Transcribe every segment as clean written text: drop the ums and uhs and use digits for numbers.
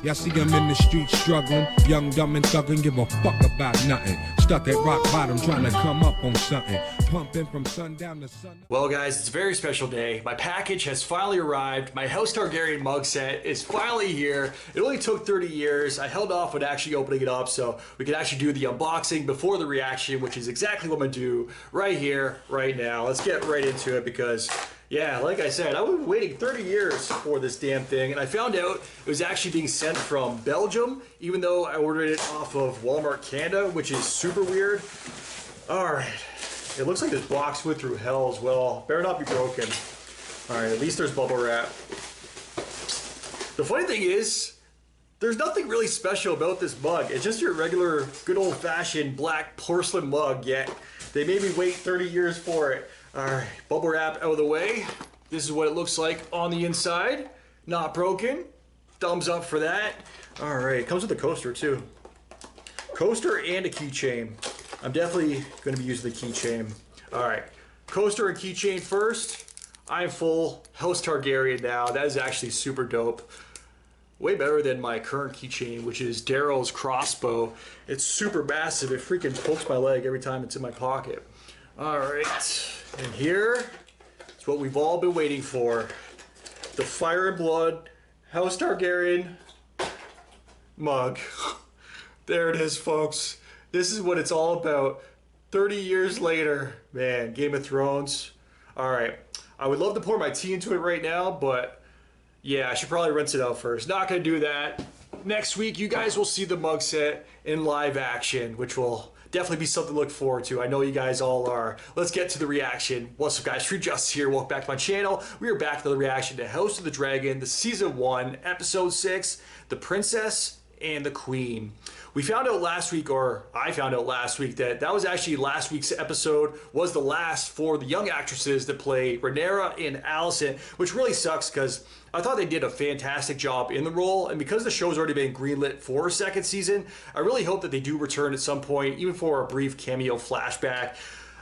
Y'all see him in the streets struggling, young, dumb, and thuggin', give a fuck about nothing. Stuck at rock bottom, trying to come up on something. Pumping from sundown to sun. Well, guys, it's a very special day. My package has finally arrived. My House Targaryen mug set is finally here. It only took 30 years. I held off on actually opening it up so we could actually do the unboxing before the reaction, which is exactly what I'm gonna do right here, right now. Let's get right into it because, yeah, like I said, I've been waiting 30 years for this damn thing, and I found out it was actually being sent from Belgium, even though I ordered it off of Walmart Canada, which is super weird. All right. It looks like this box went through hell as well. Better not be broken. All right, at least there's bubble wrap. The funny thing is, there's nothing really special about this mug. It's just your regular, good old-fashioned black porcelain mug, yet they made me wait 30 years for it. All right, bubble wrap out of the way. This is what it looks like on the inside. Not broken. Thumbs up for that. All right, it comes with a coaster too. Coaster and a keychain. I'm definitely going to be using the keychain. All right, coaster and keychain first. I'm full House Targaryen now. That is actually super dope. Way better than my current keychain, which is Daryl's crossbow. It's super massive. It freaking pokes my leg every time it's in my pocket. All right, and here is what we've all been waiting for. The Fire and Blood House Targaryen mug. There it is, folks. This is what it's all about. 30 years later, man, Game of Thrones. All right, I would love to pour my tea into it right now, but yeah, I should probably rinse it out first. Not gonna do that. Next week, you guys will see the mug set in live action, which will definitely be something to look forward to. I know you guys all are. Let's get to the reaction. What's up, guys? True Justice here. Welcome back to my channel. We are back to the reaction to House of the Dragon, the Season 1, Episode 6, The Princess and the Queen. We found out last week, or I found out last week, that was actually last week's episode was the last for the young actresses that play Rhaenyra and Alicent, which really sucks because I thought they did a fantastic job in the role, and because the show's already been greenlit for a second season, I really hope that they do return at some point, even for a brief cameo flashback.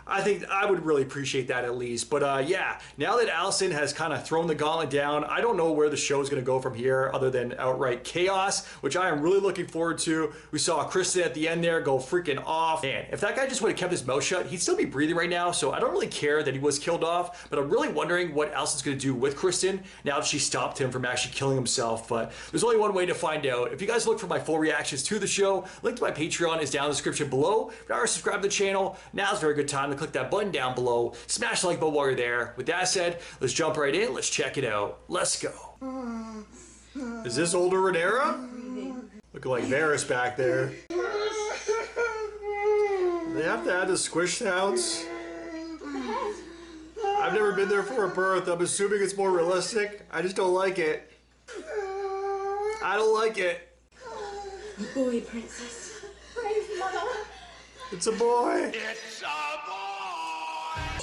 I think I would really appreciate that at least. But yeah, now that Alicent has kind of thrown the gauntlet down, I don't know where the show is going to go from here other than outright chaos, which I am really looking forward to. We saw Kristen at the end there go freaking off. Man, if that guy just would have kept his mouth shut, he'd still be breathing right now. So I don't really care that he was killed off, but I'm really wondering what Alicent's going to do with Kristen now that she stopped him from actually killing himself. But there's only one way to find out. If you guys look for my full reactions to the show, link to my Patreon is down in the description below. If you are subscribed to the channel, now's a very good time to click that button down below. Smash the like button while you're there. With that said, let's jump right in. Let's check it out. Let's go. Is this older Rhaenyra? Looking like Varys back there. They have to add the squish sounds. I've never been there for a birth. I'm assuming it's more realistic. I just don't like it. I don't like it. The boy, princess. Brave mother. It's a boy. It's a boy!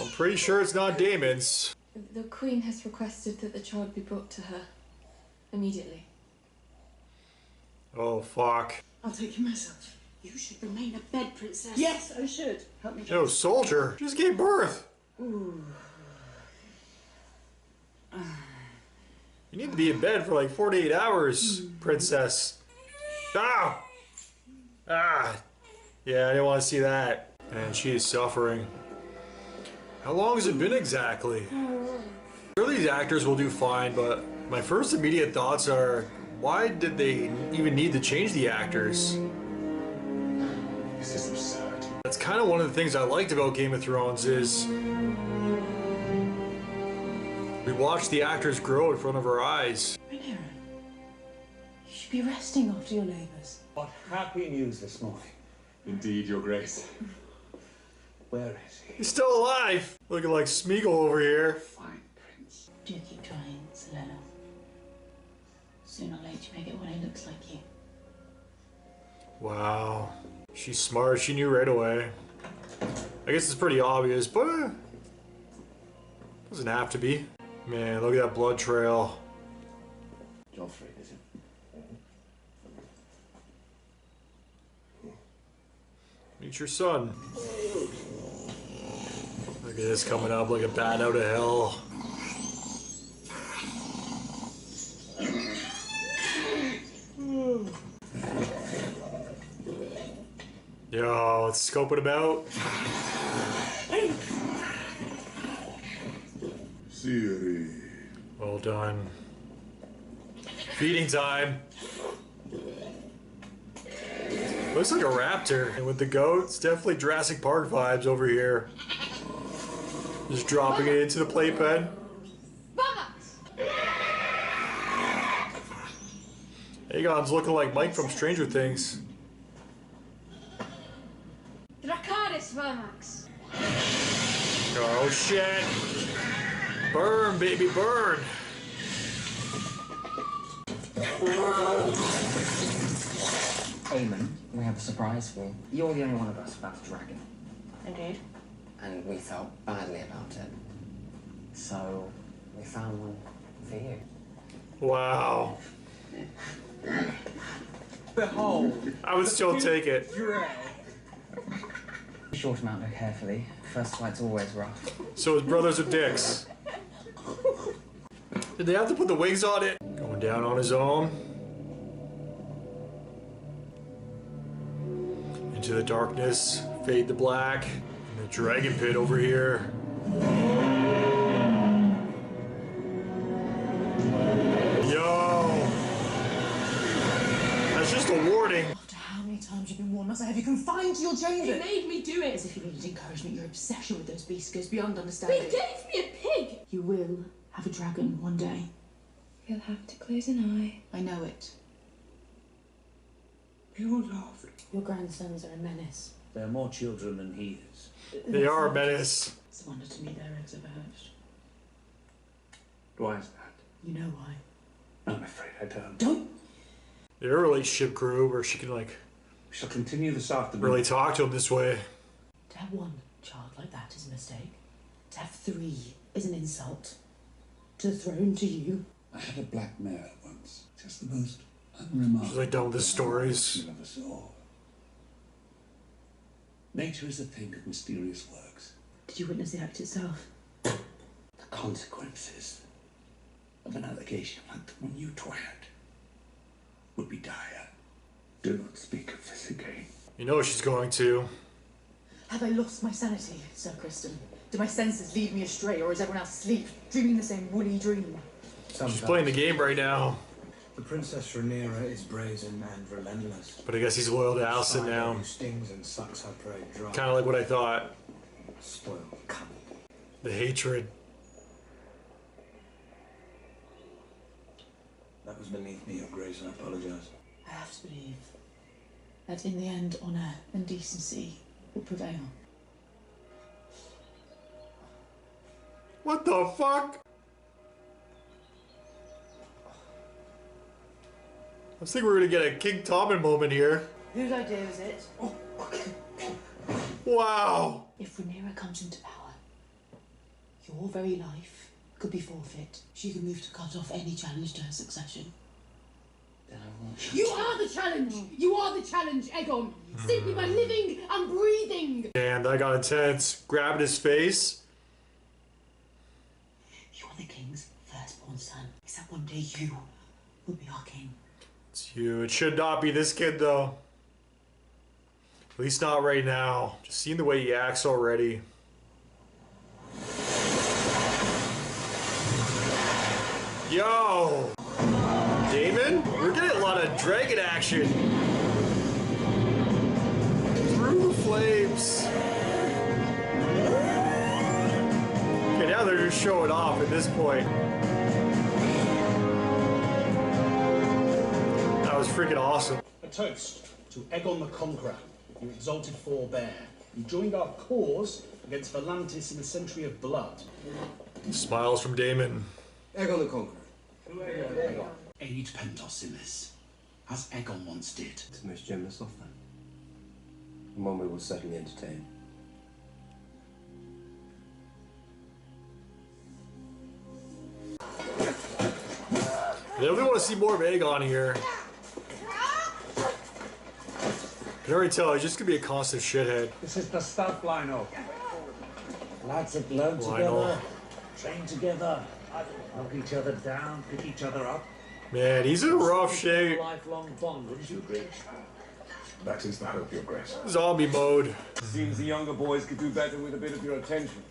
I'm pretty sure it's not Damon's. The Queen has requested that the child be brought to her immediately. Oh, fuck. I'll take you myself. You should remain abed, princess. Yes, I should. Help me. No, soldier. Just gave birth. Ooh. You need to be in bed for like 48 hours, princess. Ah! Ah! Yeah, I didn't want to see that. And she is suffering. How long has it been exactly? Sure, these actors will do fine, but my first immediate thoughts are, why did they even need to change the actors? This is absurd. That's kind of one of the things I liked about Game of Thrones is we watched the actors grow in front of our eyes. Rhaenyra, you should be resting after your labours. What happy news this morning. Indeed, Your Grace. Where is he? He's still alive! Looking like Smeagol over here. Fine, Prince. Do keep trying, Selena. Sooner or later you may get one who looks like you. Wow. She's smart. She knew right away. I guess it's pretty obvious, but doesn't have to be. Man, look at that blood trail. Joffrey, is it? Meet your son. Look at this coming up like a bat out of hell. Yo, let's scope it about. Siri. Well done. Feeding time. Looks like a raptor. And with the goats, definitely Jurassic Park vibes over here. Just dropping it into the playpen. Aegon's looking like Mike from Stranger Things. Dracarys Vermax. Oh shit. Burn, baby, burn. Damon, we have a surprise for you. You're the only one of us without a dragon. Indeed. And we felt badly about it. So, we found one for you. Wow. Behold, I would still take it. Short amount her carefully. First flight's always rough. So his brothers are dicks. Did they have to put the wings on it? Going down on his own. Into the darkness, fade to black. And the dragon pit over here. Yo! That's just a warning. After how many times you've been warned, must I have you confined to your chamber? You made me do As it. if you needed encouragement, your obsession with those beasts goes beyond understanding. They gave me a pig. You will have a dragon one day. You'll have to close an eye. I know it. you laughed. Your grandsons are a menace. There are more children than he is. They are a menace. It's a wonder to me their eggs ever hatched. Why is that? You know why. I'm afraid I don't. Don't. Their relationship grew where she can like We shall continue this afternoon. really talk to him this way. To have one child like that is a mistake. To have three is an insult. To the throne, to you. I had a black mare once. Just the most unremarkable. She's like done with the stories. You ever saw. Nature is a thing of mysterious works. Did you witness the act itself? The consequences of an allegation like the one you twat would be dire. Do not speak of this again. You know she's going to. Have I lost my sanity, Sir Kristen? Do my senses lead me astray, or is everyone else asleep, dreaming the same woolly dream? She's playing the game right now. The Princess Rhaenyra is brazen and relentless. But I guess he's loyal to Alicent now. Who stings and sucks her prey dry. Kind of like what I thought. Spoiled cunt. The hatred. That was beneath me, Your Grace, and I apologise. I have to believe that in the end, honour and decency will prevail. What the fuck? I was thinking we were gonna get a King Tommen moment here. Whose idea is it? Wow. If Rhaenyra comes into power, your very life could be forfeit. She can move to cut off any challenge to her succession. Then I won't. You are the challenge! You are the challenge, Aegon! Simply by living and breathing! Damn, that got intense. Grabbing his face. You are the king's firstborn son. Except one day you will be our king. It's you. It should not be this kid, though. At least not right now. Just seeing the way he acts already. Yo! Damon? We're getting a lot of dragon action. Through the flames. Okay, now they're just showing off at this point. That was freaking awesome. A toast to Aegon the Conqueror, you exalted forebear. You joined our cause against Volantis in a century of blood. Smiles from Damon. Aegon the Conqueror. Aid Pentos in this, as Aegon once did. It's the most generous offer, and one we will certainly entertain. I definitely want to see more of Aegon here. I can already tell he's just gonna be a constant shithead. This is the stuff, Lionel. Lads have learned Lionel. together, train together, knock each other down, pick each other up. Man, he's in rough shape. Lifelong bond, wouldn't you agree? That is the hope, Your Grace. Zombie mode. Seems the younger boys could do better with a bit of your attention,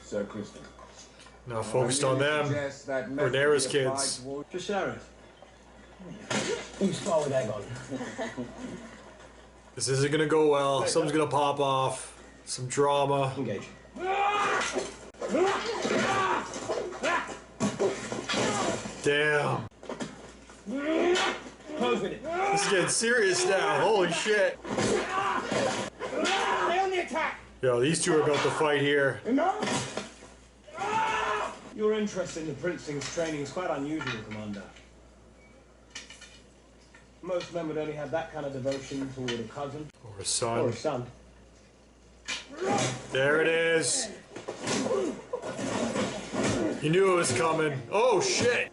Sir Christian. Now focused on them. Rhaenyra's kids. Viserys. You spar with Aegon. This isn't gonna go well. Something's gonna pop off. Some drama. Engage. Damn. Close with it. This is getting serious now. Holy shit. Stay on the attack. Yo, these two are about to fight here. Your interest in the Princeling's training is quite unusual, Commander. Most men would only have that kind of devotion toward a cousin. Or a son. Or a son. There it is. You knew it was coming. Oh shit.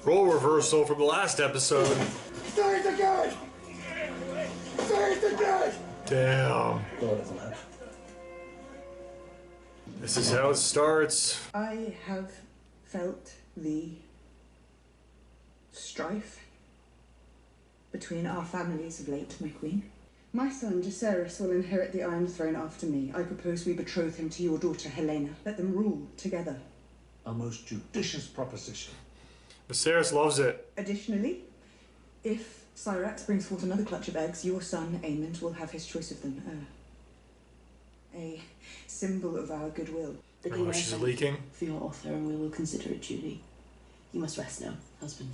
Role reversal from the last episode. Say it again! Say it again! Damn. Lord of the man. This is how it starts. I have felt the strife between our families of late, my queen. My son, Jacaerys, will inherit the Iron Throne after me. I propose we betroth him to your daughter, Helena. Let them rule together. A most judicious proposition. Viserys loves it. Additionally, if Cyrax brings forth another clutch of eggs, your son, Aemond, will have his choice of them. A symbol of our goodwill. The Oh, king she's has leaking. for your offer, and we will consider it duly. You must rest now, husband.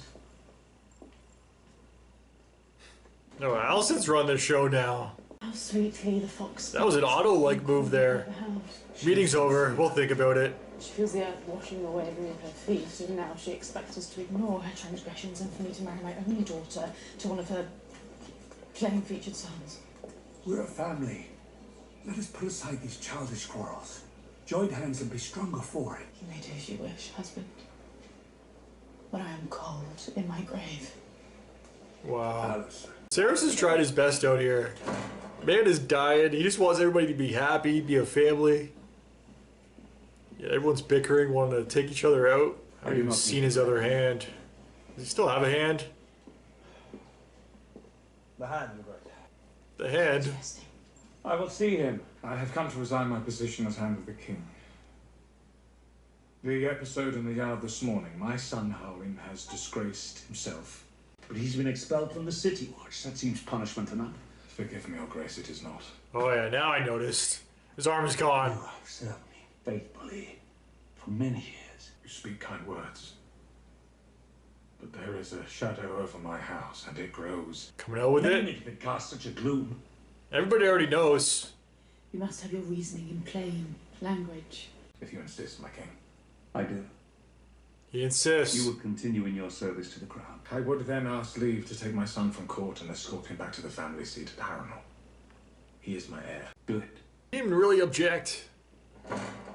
No, Alison's run the show now. How sweetly the fox. That was an auto-like move there. Meeting's over. We'll think about it. She feels the earth washing away beneath her feet, and now she expects us to ignore her transgressions and for me to marry my only daughter to one of her plain-featured sons. We're a family. Let us put aside these childish quarrels. Join hands and be stronger for it. You may do as you wish, husband. But I am cold in my grave. Wow. Sarris has tried his best out here. Man is dying. He just wants everybody to be happy, be a family. Yeah, everyone's bickering, wanting to take each other out. I haven't even seen his other hand. Does he still have a hand? The hand, Your Grace. The hand? I will see him. I have come to resign my position as Hand of the King. The episode in the Yard this morning, my son Howling has disgraced himself. But he's been expelled from the City Watch. That seems punishment enough. Forgive me, Your Grace, it is not. Oh yeah, now I noticed. His arm is gone. You have served me faithfully for many years. You speak kind words. But there is a shadow over my house, and it grows. Coming out with it? If it casts such a gloom. Everybody already knows. You must have your reasoning in plain language. If you insist, my king. I do. He insists. You will continue in your service to the crown. I would then ask leave to take my son from court and escort him back to the family seat at Harrenhal. He is my heir. Good. He didn't really object.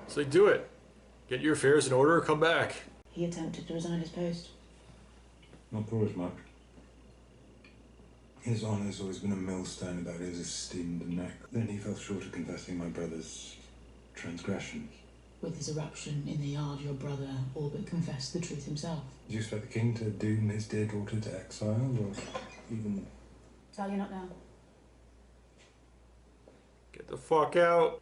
So they do it. Get your affairs in order or come back. He attempted to resign his post. Not for as much. His honour's always been a millstone about his esteemed neck. Then he fell short of confessing my brother's transgressions. With his eruption in the yard, your brother all but confessed the truth himself. Do you expect the king to doom his dear daughter to exile, or even... Tell you not now. Get the fuck out.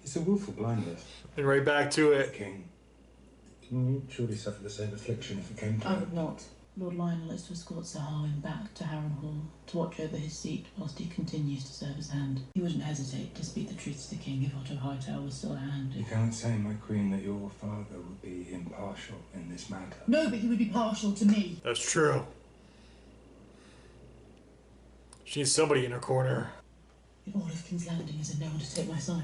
It's a willful blindness. And right back to it. King. You'd surely suffer the same affliction if it came to I it. would not. Lord Lionel is to escort Sir Harwin back to Harrenhal to watch over his seat whilst he continues to serve as Hand. He wouldn't hesitate to speak the truth to the king if Otto Hightower was still a Hand. You can't say, my queen, that your father would be impartial in this matter. No, but he would be partial to me. That's true. She needs somebody in her corner. In all of King's Landing is no one to take my side.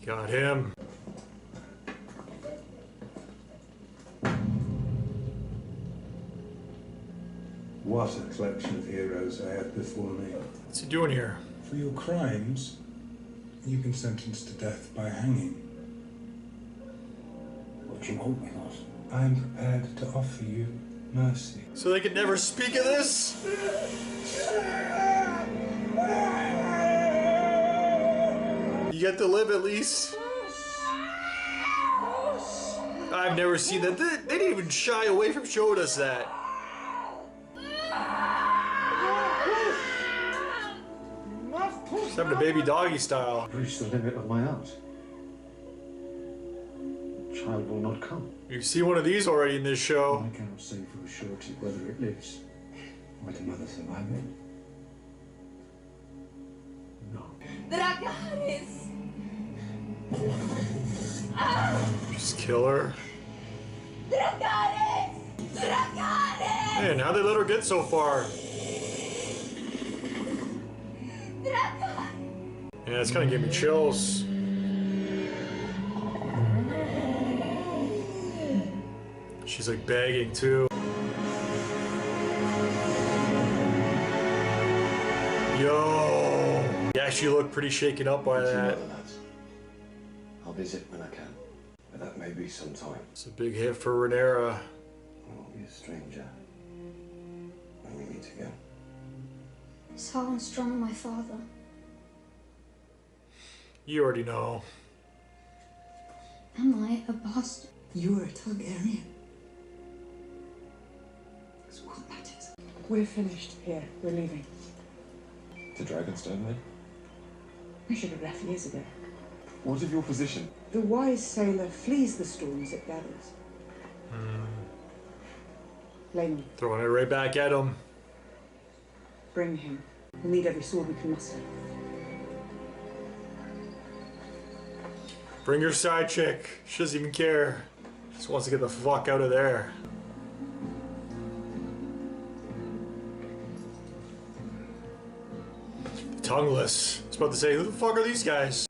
Got him. What a collection of heroes I have before me. What's he doing here? For your crimes, you've been sentenced to death by hanging. What do you want with us? I am prepared to offer you mercy. So they could never speak of this? You get to live at least. I've never seen that. They didn't even shy away from showing us that. Just having a baby doggy style. I've reached the limit of my art. The child will not come. You've seen one of these already in this show. I cannot say for a surety whether it lives. Might the mother survive it? No. Dragaris! Just kill her. Dragaris! Dragaris! Man, how'd they let her get so far? Yeah, it's kind of giving me chills. She's like begging too. Yo! Yeah, she looked pretty shaken up by that. I'll visit when I can. But that may be some time. It's a big hit for Rhaenyra. I won't be a stranger when we meet again. Is Harwin Strong my father? You already know. Am I a bastard? You were a Targaryen. That's what matters. We're finished here. We're leaving. To Dragonstone, then? We should have left years ago. What of your position? The wise sailor flees the storms it gathers. Damon, Throwing it right back at him. bring him. We'll need every sword we can muster. Bring your side chick. She doesn't even care. Just wants to get the fuck out of there. Tongueless. I was about to say, who the fuck are these guys?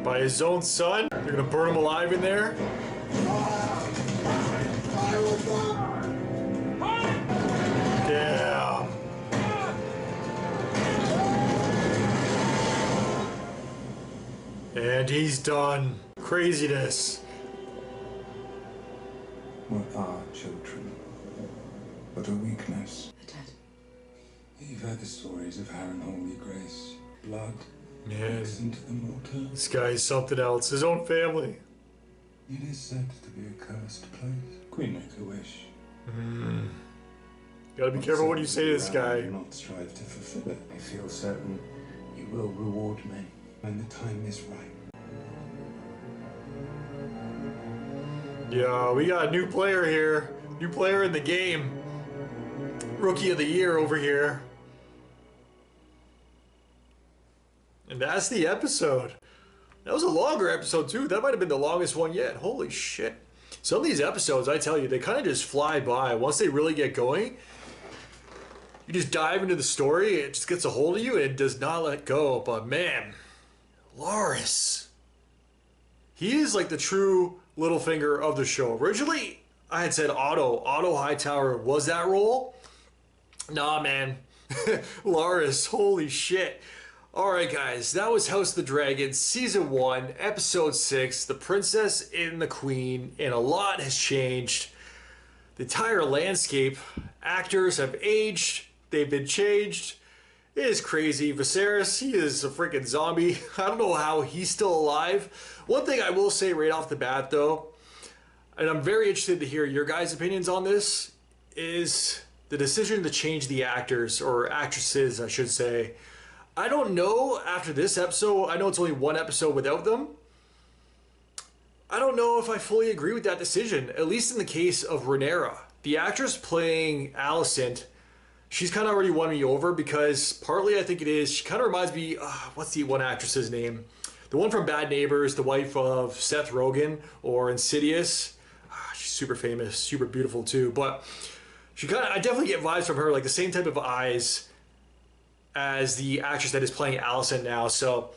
By his own son? They're gonna burn him alive in there? Damn. And he's done. Craziness. What are children but a weakness? They're dead. You've heard the stories of Harrenhal, your grace. Blood Man, mixed into the mortar. this guy is something else. His own family. It is said to be a cursed place. Queen make a wish. Gotta be careful what you say to this guy. Do not strive to fulfill it. I feel certain you will reward me when the time is right. Yeah, we got a new player here. New player in the game. Rookie of the year over here. And that's the episode. That was a longer episode too. That might have been the longest one yet. Holy shit. Some of these episodes, I tell you, they kind of just fly by. Once they really get going, you just dive into the story. It just gets a hold of you and it does not let go. But man, Loras. He is like the true Littlefinger of the show. Originally, I had said Otto Hightower was that role. Nah, man. Loras, holy shit. Alright guys, that was House of the Dragon, Season 1, Episode 6, The Princess and the Queen, and a lot has changed. The entire landscape, actors have aged, they've been changed. It is crazy. Viserys, he is a freaking zombie. I don't know how he's still alive. One thing I will say right off the bat though, and I'm very interested to hear your guys' opinions on this, is the decision to change the actors, or actresses I should say. I don't know after this episode, I know it's only one episode without them. I don't know if I fully agree with that decision, at least in the case of Rhaenyra. The actress playing Alicent, she's kind of already won me over because partly I think it is, she kind of reminds me, what's the one actress's name? The one from Bad Neighbors, the wife of Seth Rogen or Insidious. She's super famous, super beautiful too, but I definitely get vibes from her, like the same type of eyes as the actress that is playing Alicent now. So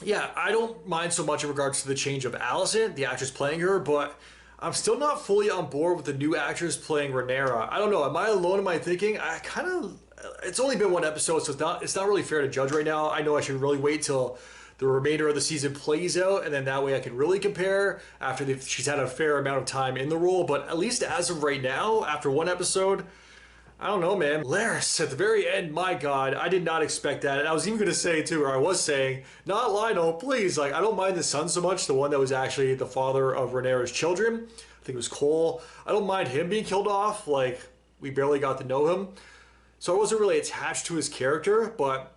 yeah, I don't mind so much in regards to the change of Alicent, the actress playing her, but I'm still not fully on board with the new actress playing Rhaenyra. I don't know, am I alone in my thinking? It's only been one episode, so it's not really fair to judge right now. I know I should really wait till the remainder of the season plays out, and then that way I can really compare after she's had a fair amount of time in the role. But at least as of right now, after one episode, I don't know, man. Laris at the very end, my God, I did not expect that. And I was even going to say too, or I was saying, not Lionel, please. Like, I don't mind the son so much, the one that was actually the father of Rhaenyra's children. I think it was Cole. I don't mind him being killed off. Like, we barely got to know him. So I wasn't really attached to his character, but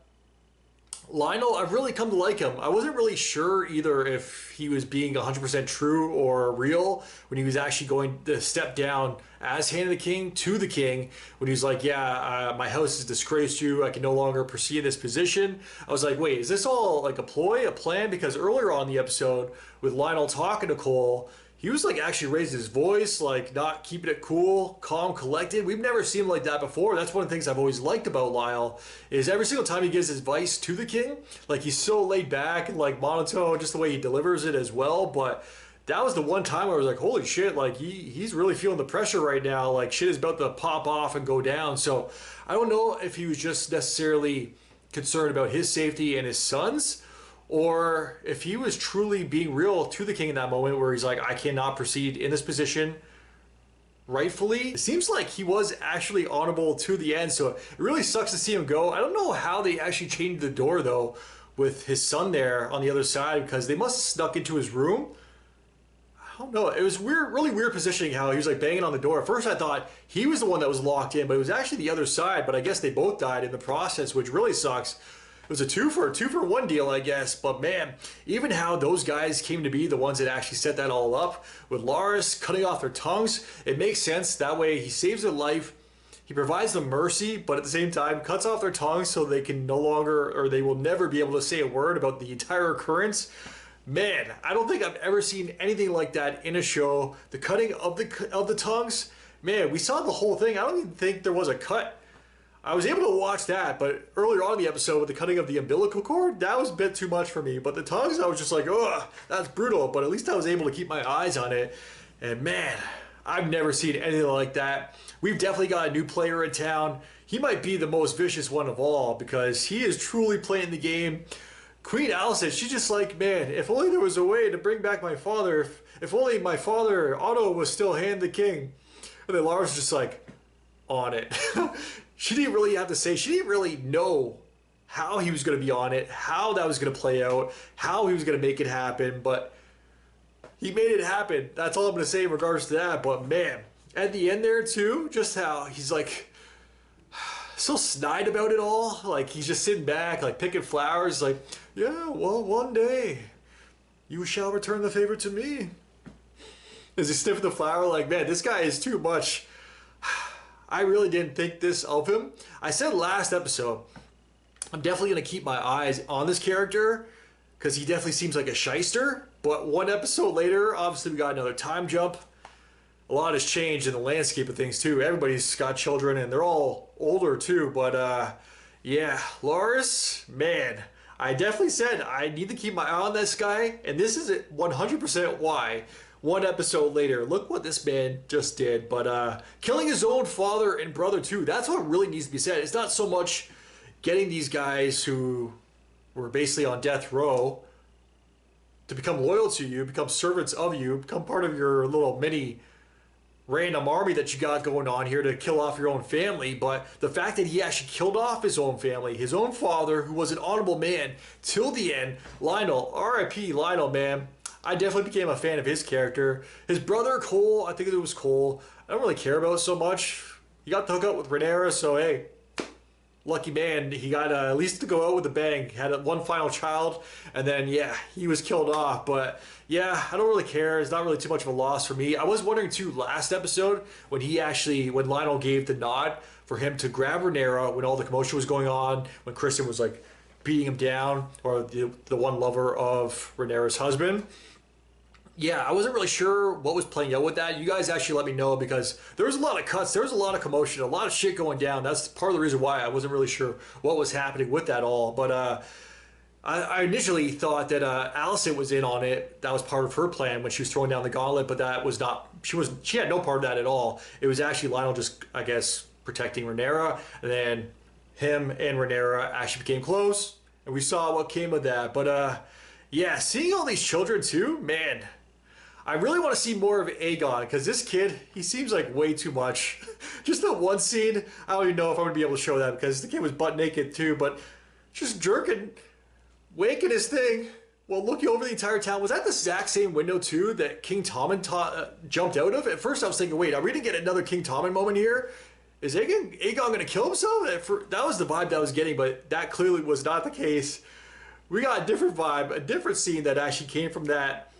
Lionel, I've really come to like him. I wasn't really sure either if he was being 100% true or real when he was actually going to step down as Hand of the King to the King, when he was like, yeah, my house has disgraced you, I can no longer proceed in this position. I was like, wait, is this all like a ploy, a plan? Because earlier on in the episode, with Lionel talking to Cole, he was like actually raising his voice, like not keeping it cool, calm, collected. We've never seen him like that before. That's one of the things I've always liked about Lyle, is every single time he gives his advice to the King, like he's so laid back and like monotone, just the way he delivers it as well. But that was the one time where I was like, holy shit, like he's really feeling the pressure right now. Like shit is about to pop off and go down. So I don't know if he was just necessarily concerned about his safety and his son's, or if he was truly being real to the King in that moment where he's like, I cannot proceed in this position rightfully. It seems like he was actually honorable to the end, so it really sucks to see him go. I don't know how they actually changed the door though with his son there on the other side, because they must have snuck into his room. I don't know. It was weird, really weird positioning how he was like banging on the door. At first I thought he was the one that was locked in, but it was actually the other side. But I guess they both died in the process, which really sucks. It was a two for one deal, I guess. But man, even how those guys came to be the ones that actually set that all up, with Laris cutting off their tongues, it makes sense. That way he saves their life. He provides them mercy, but at the same time cuts off their tongues so they can no longer, or they will never be able to say a word about the entire occurrence. Man, I don't think I've ever seen anything like that in a show. The cutting of the tongues, man, we saw the whole thing. I don't even think there was a cut. I was able to watch that, but earlier on in the episode with the cutting of the umbilical cord, that was a bit too much for me. But the tongues, I was just like, ugh, that's brutal. But at least I was able to keep my eyes on it. And man, I've never seen anything like that. We've definitely got a new player in town. He might be the most vicious one of all, because he is truly playing the game. Queen Alicent, she's just like, man, if only there was a way to bring back my father. If only my father, Otto, was still Hand the King. And then Lara's just like, on it. She didn't really have to say, she didn't really know how he was going to be on it, how that was going to play out, how he was going to make it happen, but he made it happen. That's all I'm going to say in regards to that. But man, at the end there too, just how he's like so snide about it all. Like he's just sitting back, like picking flowers, like, yeah, well, one day you shall return the favor to me. As he sniffing the flower, like, man, this guy is too much. I really didn't think this of him. I said last episode, I'm definitely going to keep my eyes on this character because he definitely seems like a shyster. But one episode later, obviously we got another time jump. A lot has changed in the landscape of things too. Everybody's got children and they're all older too. But yeah, Loris, man, I definitely said I need to keep my eye on this guy. And this is 100% why. One episode later, look what this man just did. But killing his own father and brother too, that's what really needs to be said. It's not so much getting these guys who were basically on death row to become loyal to you, become servants of you, become part of your little mini random army that you got going on here to kill off your own family. But the fact that he actually killed off his own family, his own father, who was an honorable man till the end. Lionel, R.I.P. Lionel, man. I definitely became a fan of his character. His brother, Cole, I think it was Cole, I don't really care about so much. He got to hook up with Rhaenyra, so hey, lucky man. He got at least to go out with a bang. Had one final child, and then, yeah, he was killed off. But, yeah, I don't really care. It's not really too much of a loss for me. I was wondering, too, last episode, when Lionel gave the nod for him to grab Rhaenyra when all the commotion was going on, when Kristen was, like, beating him down, or the one lover of Rhaenyra's husband. Yeah, I wasn't really sure what was playing out with that. You guys actually let me know, because there was a lot of cuts, there was a lot of commotion, a lot of shit going down. That's part of the reason why I wasn't really sure what was happening with that all. But I initially thought that Alicent was in on it. That was part of her plan when she was throwing down the gauntlet, but that was not. She had no part of that at all. It was actually Lionel just, I guess, protecting Rhaenyra, and then him and Rhaenyra actually became close, and we saw what came of that. But yeah, seeing all these children too, man. I really want to see more of Aegon because this kid, he seems like way too much. Just that one scene, I don't even know if I'm going to be able to show that because the kid was butt naked too, but just jerking, waking his thing while looking over the entire town. Was that the exact same window too that King Tommen jumped out of? At first I was thinking, wait, are we going to get another King Tommen moment here? Is Aegon going to kill himself? That was the vibe that I was getting, but that clearly was not the case. We got a different vibe, a different scene that actually came from that.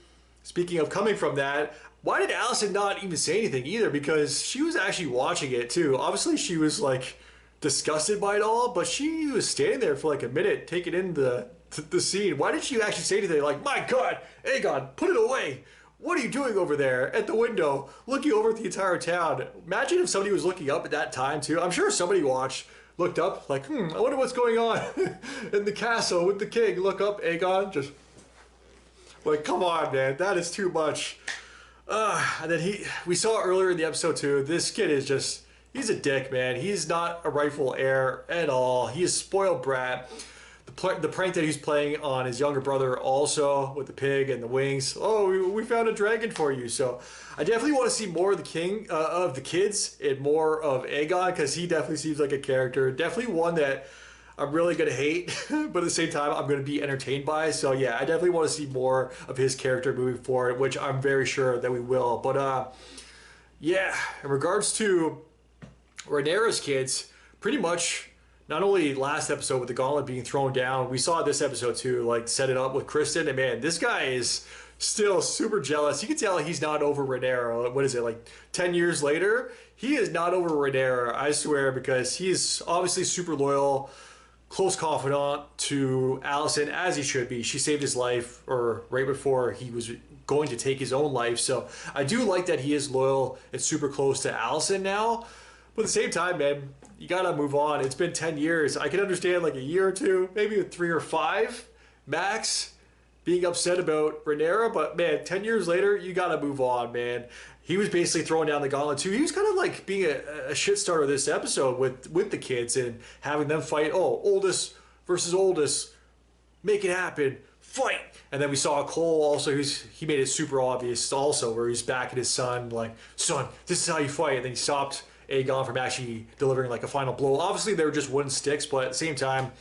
Speaking of coming from that, why did Alicent not even say anything either? Because she was actually watching it too. Obviously she was like disgusted by it all, but she was standing there for like a minute taking in the scene. Why did she actually say anything like, my God, Aegon, put it away. What are you doing over there at the window looking over at the entire town? Imagine if somebody was looking up at that time too. I'm sure somebody looked up like, I wonder what's going on in the castle with the king. Look up, Aegon, just like, come on, man, that is too much. And then we saw earlier in the episode too, this kid is just, he's a dick, man. He's not a rightful heir at all. He is a spoiled brat. The prank that he's playing on his younger brother also with the pig and the wings. Oh, we found a dragon for you. So I definitely want to see more of the king, of the kids and more of Aegon because he definitely seems like a character. Definitely one that I'm really going to hate, but at the same time, I'm going to be entertained by. So yeah, I definitely want to see more of his character moving forward, which I'm very sure that we will. But yeah, in regards to Rhaenyra's kids, pretty much not only last episode with the gauntlet being thrown down, we saw this episode too, like set it up with Kristen, and man, this guy is still super jealous. You can tell he's not over Rhaenyra. What is it, like 10 years later? He is not over Rhaenyra, I swear, because he is obviously super loyal, close confidant to Alicent, as he should be. She saved his life, or right before he was going to take his own life. So I do like that he is loyal and super close to Alicent now. But at the same time, man, you gotta move on. It's been 10 years. I can understand like a year or two, maybe 3 or 5 max, being upset about Rhaenyra, but man, 10 years later, you gotta move on, man. He was basically throwing down the gauntlet too. He was kind of like being a shit starter this episode with the kids and having them fight. Oh, oldest versus oldest, make it happen, fight. And then we saw Cole also, he made it super obvious also, where he's backing his son, like, son, this is how you fight. And then he stopped Aegon from actually delivering like a final blow. Obviously they were just wooden sticks, but at the same time,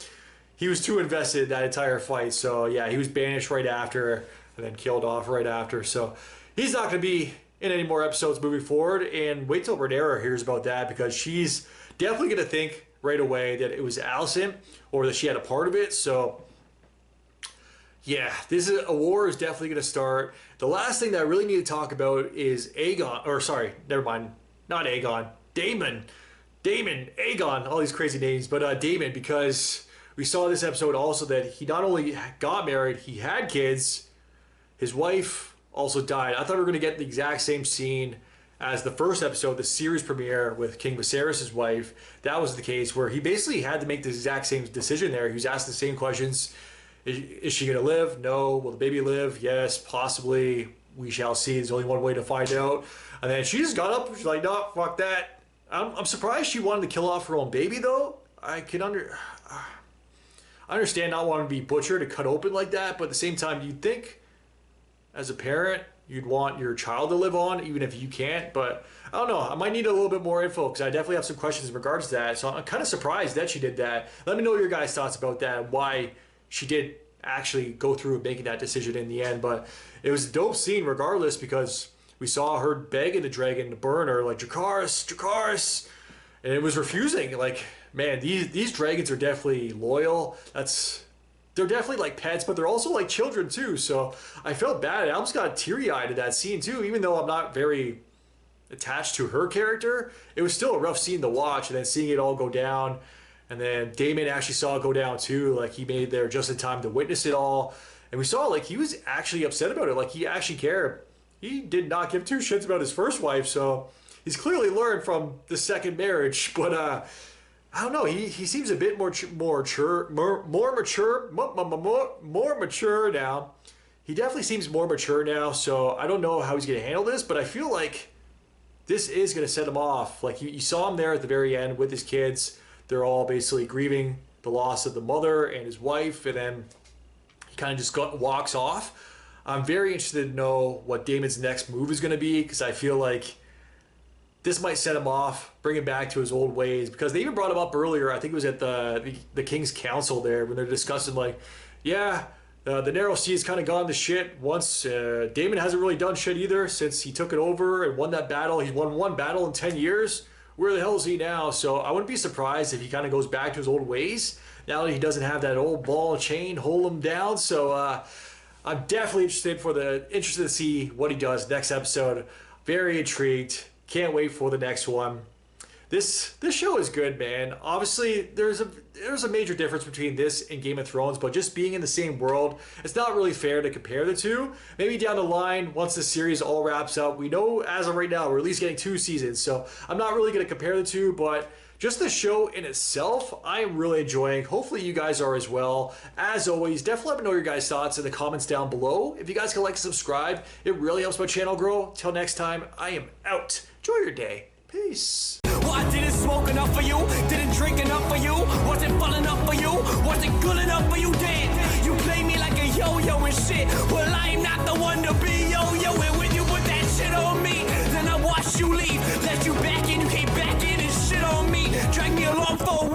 he was too invested in that entire fight. So yeah, he was banished right after and then killed off right after. So he's not going to be in any more episodes moving forward. And wait till Rhaenyra hears about that, because she's definitely going to think right away that it was Alicent or that she had a part of it. So yeah, a war is definitely going to start. The last thing that I really need to talk about is Aegon, or sorry, never mind, not Aegon, Damon, Aegon, all these crazy names, but Damon, because we saw this episode also that he not only got married, he had kids. His wife also died. I thought we were going to get the exact same scene as the first episode, the series premiere with King Viserys' wife. That was the case where he basically had to make the exact same decision there. He was asked the same questions. Is she going to live? No. Will the baby live? Yes, possibly. We shall see. There's only one way to find out. And then she just got up. She's like, no, fuck that. I'm surprised she wanted to kill off her own baby, though. I understand not wanting to be butchered and cut open like that, but at the same time, you'd think, as a parent, you'd want your child to live on, even if you can't. But I don't know. I might need a little bit more info, because I definitely have some questions in regards to that. So I'm kind of surprised that she did that. Let me know your guys' thoughts about that, and why she did actually go through making that decision in the end. But it was a dope scene regardless, because we saw her begging the dragon to burn her, like, Dracarys, and it was refusing. Like, man, these dragons are definitely loyal. They're definitely like pets, but they're also like children too. So I felt bad. I almost got teary-eyed at that scene too, even though I'm not very attached to her character. It was still a rough scene to watch, and then seeing it all go down. And then Damon actually saw it go down too. Like, he made it there just in time to witness it all. And we saw, like, he was actually upset about it. Like, he actually cared. He did not give 2 shits about his first wife, so he's clearly learned from the second marriage. But I don't know. He seems a bit more mature now. He definitely seems more mature now. So I don't know how he's going to handle this, but I feel like this is going to set him off. Like, you saw him there at the very end with his kids. They're all basically grieving the loss of the mother and his wife, and then he kind of just walks off. I'm very interested to know what Damon's next move is going to be, because I feel like this might set him off, bring him back to his old ways, because they even brought him up earlier. I think it was at the King's Council there when they're discussing, like, yeah, the Narrow Sea has kind of gone to shit once. Damon hasn't really done shit either since he took it over and won that battle. He's won one battle in 10 years. Where the hell is he now? So I wouldn't be surprised if he kind of goes back to his old ways now that he doesn't have that old ball and chain hold him down. So I'm definitely interested to see what he does next episode. Very intrigued. Can't wait for the next one. This show is good, man. Obviously, there's a major difference between this and Game of Thrones, but just being in the same world, it's not really fair to compare the two. Maybe down the line, once the series all wraps up, we know as of right now, we're at least getting 2 seasons, so I'm not really going to compare the two, but just the show in itself, I am really enjoying. Hopefully you guys are as well. As always, definitely let me know your guys' thoughts in the comments down below. If you guys can like and subscribe, it really helps my channel grow. Till next time, I am out. Enjoy your day. Peace. Well, I didn't smoke enough for you, didn't drink enough for you, wasn't fun enough for you, wasn't good enough for you, then you play me like a yo-yo and shit. Well, I'm not the one to be yo-yo, and when you put that shit on me, then I watch you leave, let you back in, you came back in and shit on me, drag me along for a